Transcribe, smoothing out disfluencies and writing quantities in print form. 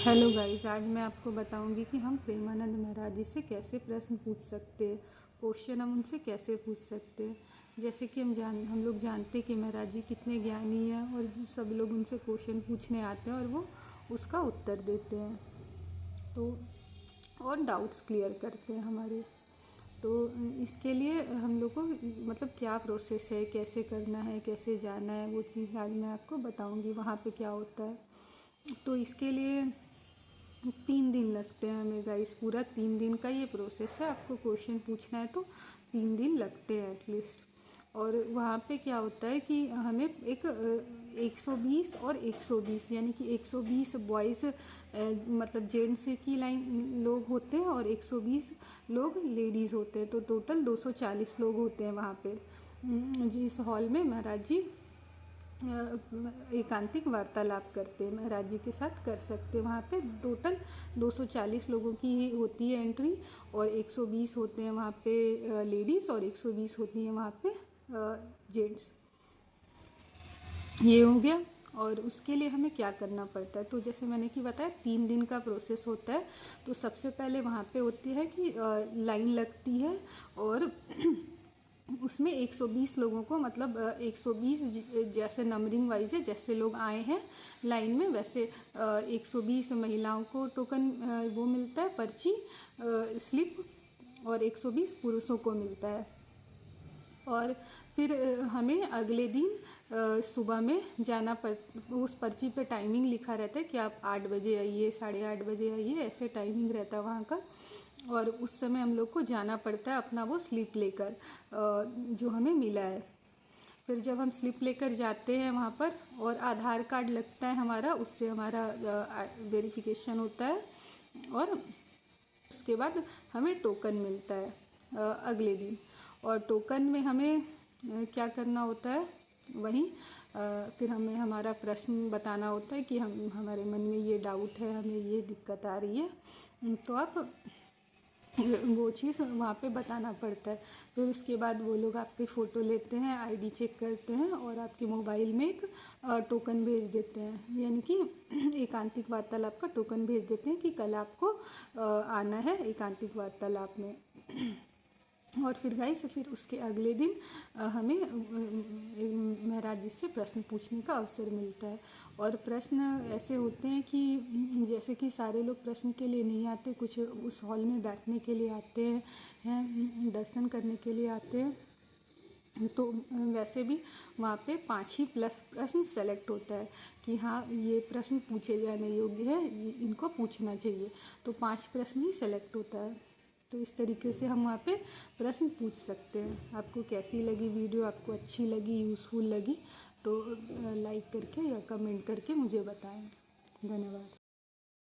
Hello guys, आज मैं आपको बताऊंगी कि हम प्रेमानंद महाराज जी से कैसे प्रश्न पूछ सकते हैं। क्वेश्चन हम उनसे कैसे पूछ सकते हैं। जैसे कि हम लोग जानते हैं कि महाराज जी कितने ज्ञानी हैं और सब लोग उनसे क्वेश्चन पूछने आते हैं और वो उसका उत्तर देते हैं, तो और डाउट्स क्लियर करते हैं हमारे। तो इसके लिए हम लोग को मतलब क्या प्रोसेस है, कैसे करना है, कैसे जाना है, वो चीज़ आज मैं आपको बताऊंगी वहाँ पे क्या होता है। तो इसके लिए 3 दिन लगते हैं हमें गाइस, पूरा 3 दिन का ये प्रोसेस है। आपको क्वेश्चन पूछना है तो 3 दिन लगते हैं एटलीस्ट। और वहाँ पे क्या होता है कि हमें एक 120 और 120 यानी कि 120 बॉयज़ मतलब जेंट्स की लाइन लोग होते हैं और 120 लोग लेडीज़ होते हैं, तो टोटल 240 लोग होते हैं वहाँ पे जिस हॉल में महाराज जी एकांतिक वार्तालाप करते हैं, महाराज जी के साथ कर सकते हैं। वहाँ पे टोटल 240 लोगों की ही होती है एंट्री और 120 होते हैं वहाँ पे लेडीज़ और 120 होती हैं वहाँ पे जेंट्स। ये हो गया। और उसके लिए हमें क्या करना पड़ता है, तो जैसे मैंने कि बताया 3 दिन का प्रोसेस होता है। तो सबसे पहले वहाँ पे होती है कि लाइन लगती है और उसमें 120 लोगों को मतलब 120 जैसे नंबरिंग वाइज है, जैसे लोग आए हैं लाइन में वैसे 120 महिलाओं को टोकन वो मिलता है, पर्ची स्लिप, और 120 पुरुषों को मिलता है। और फिर हमें अगले दिन सुबह में जाना उस पर्ची पे टाइमिंग लिखा रहता है कि आप 8 बजे आइए, 8:30 बजे आइए, ऐसे टाइमिंग रहता है वहाँ का। और उस समय हम लोग को जाना पड़ता है अपना वो स्लिप लेकर जो हमें मिला है। फिर जब हम स्लिप लेकर जाते हैं वहाँ पर और आधार कार्ड लगता है हमारा, उससे हमारा वेरिफिकेशन होता है। और उसके बाद हमें टोकन मिलता है अगले दिन। और टोकन में हमें क्या करना होता है, वहीं फिर हमें हमारा प्रश्न बताना होता है कि हमारे मन में ये डाउट है, हमें ये दिक्कत आ रही है, तो आप वो चीज़ वहाँ पे बताना पड़ता है। फिर उसके बाद वो लोग आपकी फ़ोटो लेते हैं, आईडी चेक करते हैं और आपके मोबाइल में एक टोकन भेज देते हैं, यानी कि एकांतिक वार्तालाप का टोकन भेज देते हैं कि कल आपको आना है एकांतिक वार्तालाप में। और फिर गाइस फिर उसके अगले दिन हमें महाराज जी से प्रश्न पूछने का अवसर मिलता है। और प्रश्न ऐसे होते हैं कि जैसे कि सारे लोग प्रश्न के लिए नहीं आते, कुछ उस हॉल में बैठने के लिए आते हैं, दर्शन करने के लिए आते हैं। तो वैसे भी वहाँ पे 5 ही प्लस प्रश्न सेलेक्ट होता है कि हाँ ये प्रश्न पूछे जाने योग्य है, इनको पूछना चाहिए, तो 5 प्रश्न ही सेलेक्ट होता है। तो इस तरीके से हम वहाँ पे प्रश्न पूछ सकते हैं। आपको कैसी लगी वीडियो, आपको अच्छी लगी, यूज़फुल लगी, तो लाइक करके या कमेंट करके मुझे बताएं। धन्यवाद।